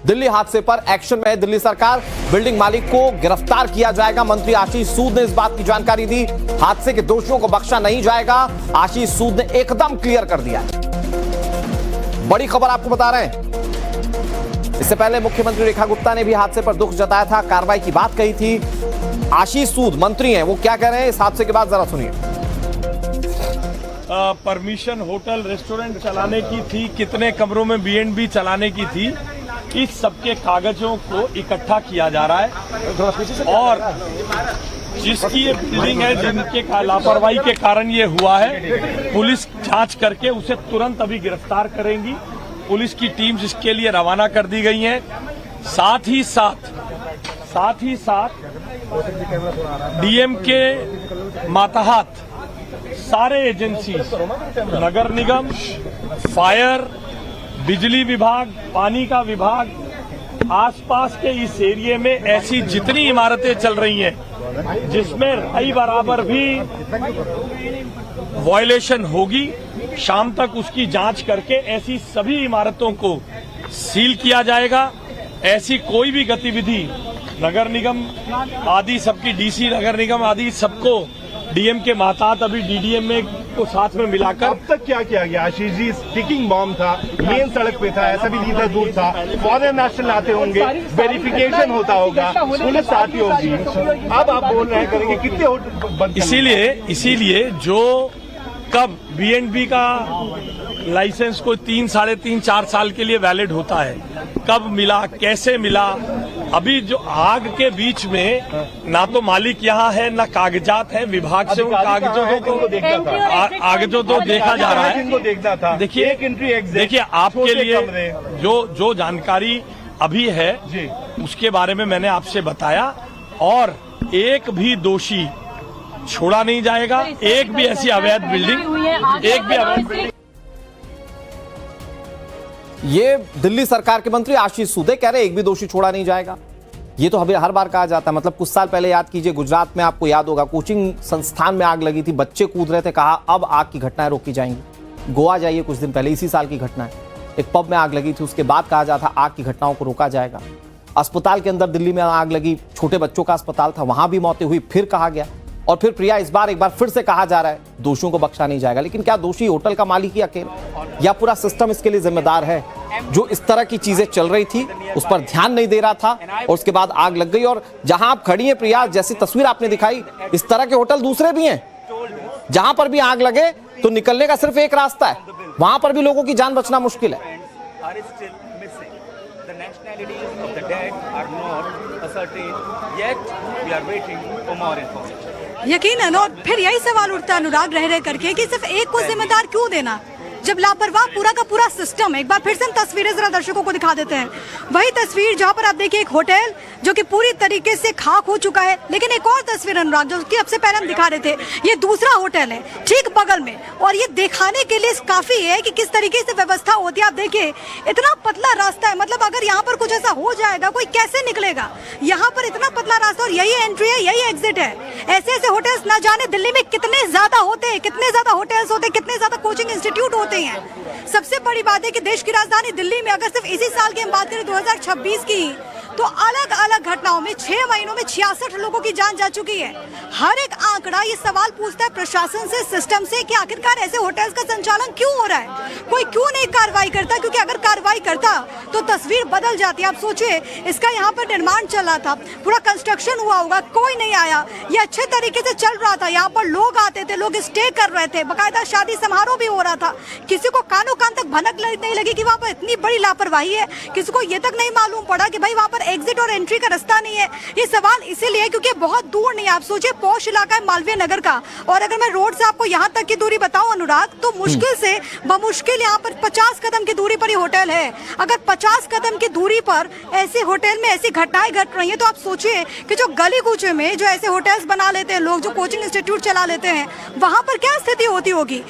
दिल्ली हादसे पर एक्शन में है दिल्ली सरकार। बिल्डिंग मालिक को गिरफ्तार किया जाएगा। मंत्री आशीष सूद ने इस बात की जानकारी दी। हादसे के दोषियों को बख्शा नहीं जाएगा, आशीष सूद ने एकदम क्लियर कर दिया। बड़ी खबर आपको बता रहे हैं। इससे पहले मुख्यमंत्री रेखा गुप्ता ने भी हादसे पर दुख जताया था, कार्रवाई की बात कही थी। आशीष सूद मंत्री हैं, वो क्या कह रहे हैं इस हादसे के बाद, जरा सुनिए। परमिशन होटल रेस्टोरेंट चलाने की थी, कितने कमरों में B&B चलाने की थी, इस सबके कागजों को इकट्ठा किया जा रहा है। और जिसकी ये बिल्डिंग है, जिनके लापरवाही के कारण ये हुआ है, पुलिस जांच करके उसे तुरंत अभी गिरफ्तार करेंगी। पुलिस की टीम्स इसके लिए रवाना कर दी गई हैं। साथ ही साथ डीएम के मातहत सारे एजेंसी, नगर निगम, फायर, बिजली विभाग, पानी का विभाग, आसपास के इस एरिया में ऐसी जितनी इमारतें चल रही हैं जिसमें रही बराबर भी वायलेशन होगी, शाम तक उसकी जांच करके ऐसी सभी इमारतों को सील किया जाएगा। ऐसी कोई भी गतिविधि नगर निगम आदि सबकी डीसी नगर निगम आदि सबको डीएम के मातहत अभी डीडीएम में को साथ में मिलाकर अब तक क्या किया गया? आशीष जी, टिकिंग बॉम्ब था, मेन सड़क पे था, ऐसा भी लीडर दूर था, फॉरेन नेशनल आते होंगे, वेरिफिकेशन होता होगा, पुलिस आती होगी। अब आप बोल रहे हैं करेंगे कितने होटल बंद? इसीलिए जो कब B&B का लाइसेंस को 3, साढ़े 3, 4 साल के लिए वैलिड होता है, कब मिला, कैसे मिला, अभी जो आग के बीच में ना तो मालिक यहाँ है ना कागजात है, विभाग से उन कागजों को देखा जा रहा है। देखिए आपके लिए जो जानकारी अभी है उसके बारे में मैंने आपसे बताया, और एक भी दोषी छोड़ा नहीं जाएगा। एक भी ऐसी अवैध बिल्डिंग ये दिल्ली सरकार के मंत्री आशीष सूद कह रहे एक भी दोषी छोड़ा नहीं जाएगा। ये तो हमें हर बार कहा जाता है। मतलब कुछ साल पहले याद कीजिए, गुजरात में आपको याद होगा, कोचिंग संस्थान में आग लगी थी, बच्चे कूद रहे थे, कहा अब आग की घटनाएं रोकी जाएंगी। गोवा जाइए, कुछ दिन पहले इसी साल की घटना है, एक पब में आग लगी थी, उसके बाद कहा जाता आग की घटनाओं को रोका जाएगा। अस्पताल के अंदर दिल्ली में आग लगी, छोटे बच्चों का अस्पताल था, वहां भी मौतें हुई, फिर कहा गया। और फिर प्रिया इस बार एक बार फिर से कहा जा रहा है दोषियों को बख्शा नहीं जाएगा। लेकिन क्या दोषी होटल का मालिक ही अकेला, या पूरा सिस्टम इसके लिए जिम्मेदार है? जो इस तरह की चीजें चल रही थी उस पर ध्यान नहीं दे रहा था और उसके बाद आग लग गई। और जहां आप खड़ी हैं प्रिया, जैसी तस्वीर आपने दिखाई, इस तरह के होटल दूसरे भी हैं जहां पर भी आग लगे तो निकलने का सिर्फ एक रास्ता है, वहां पर भी लोगों की जान बचना मुश्किल है। यकीनन। और फिर यही सवाल उठता है अनुराग, रह रह करके कि सिर्फ एक को जिम्मेदार क्यों देना, जब लापरवाह पूरा का पूरा सिस्टम। एक बार फिर से हम तस्वीरें जरा दर्शकों को दिखा देते हैं। वही तस्वीर जहां पर आप देखिए एक होटल जो कि पूरी तरीके से खाक हो चुका है, लेकिन एक और तस्वीर अनुराग जो कि सबसे पहले हम दिखा रहे थे, ये दूसरा होटल है ठीक बगल में, और ये दिखाने के लिए काफी है कि किस तरीके से व्यवस्था होती है। आप देखिए इतना पतला रास्ता है, मतलब अगर यहाँ पर कुछ ऐसा हो जाएगा कोई कैसे निकलेगा? यहाँ पर इतना पतला रास्ता, और यही एंट्री है, यही एग्जिट है। ऐसे ऐसे होटल्स ना जाने दिल्ली में कितने ज्यादा होते हैं, कितने ज्यादा होटल्स होते हैं, कितने ज्यादा कोचिंग इंस्टीट्यूट होते हैं। सबसे बड़ी बात है कि देश की राजधानी दिल्ली में अगर सिर्फ इसी साल की हम बात करें 2026 की, तो अलग अलग घटनाओं में 6 महीनों में 66 लोगों की जान जा चुकी है। हर एक आंकड़ा ये सवाल पूछता है प्रशासन से, सिस्टम से, कि आखिरकार ऐसे होटल्स का संचालन क्यों हो रहा है, कोई क्यों नहीं कार्रवाई करता? क्योंकि अगर कार्रवाई करता तो तस्वीर बदल जाती है। आप सोचिए, इसका यहाँ पर निर्माण चल रहा था, पूरा कंस्ट्रक्शन हुआ होगा, कोई नहीं आया, ये अच्छे तरीके से चल रहा था, यहाँ पर लोग आते थे, लोग स्टे कर रहे थे, बाकायदा शादी समारोह भी हो रहा था। किसी को कानों कान तक भनक नहीं लगी कि वहाँ पर इतनी बड़ी लापरवाही है। किसी को ये तक नहीं मालूम पड़ा कि भाई वहाँ पर एग्जिट और एंट्री का रास्ता नहीं है। ये सवाल इसीलिए क्योंकि बहुत दूर नहीं है। आप सोचिए पौष इलाका है मालवीय नगर का, और अगर मैं रोड से आपको यहाँ तक की दूरी बताऊं अनुराग, तो मुश्किल से बमुश्किल यहाँ पर 50 कदम की दूरी पर ही होटल है। अगर 50 कदम की दूरी पर ऐसे होटल में ऐसी घटनाएं घट रही है, तो आप सोचिए कि जो गली कूचे में जो ऐसे होटल्स बना लेते हैं लोग, जो कोचिंग इंस्टीट्यूट चला लेते हैं, वहां पर क्या स्थिति होती होगी।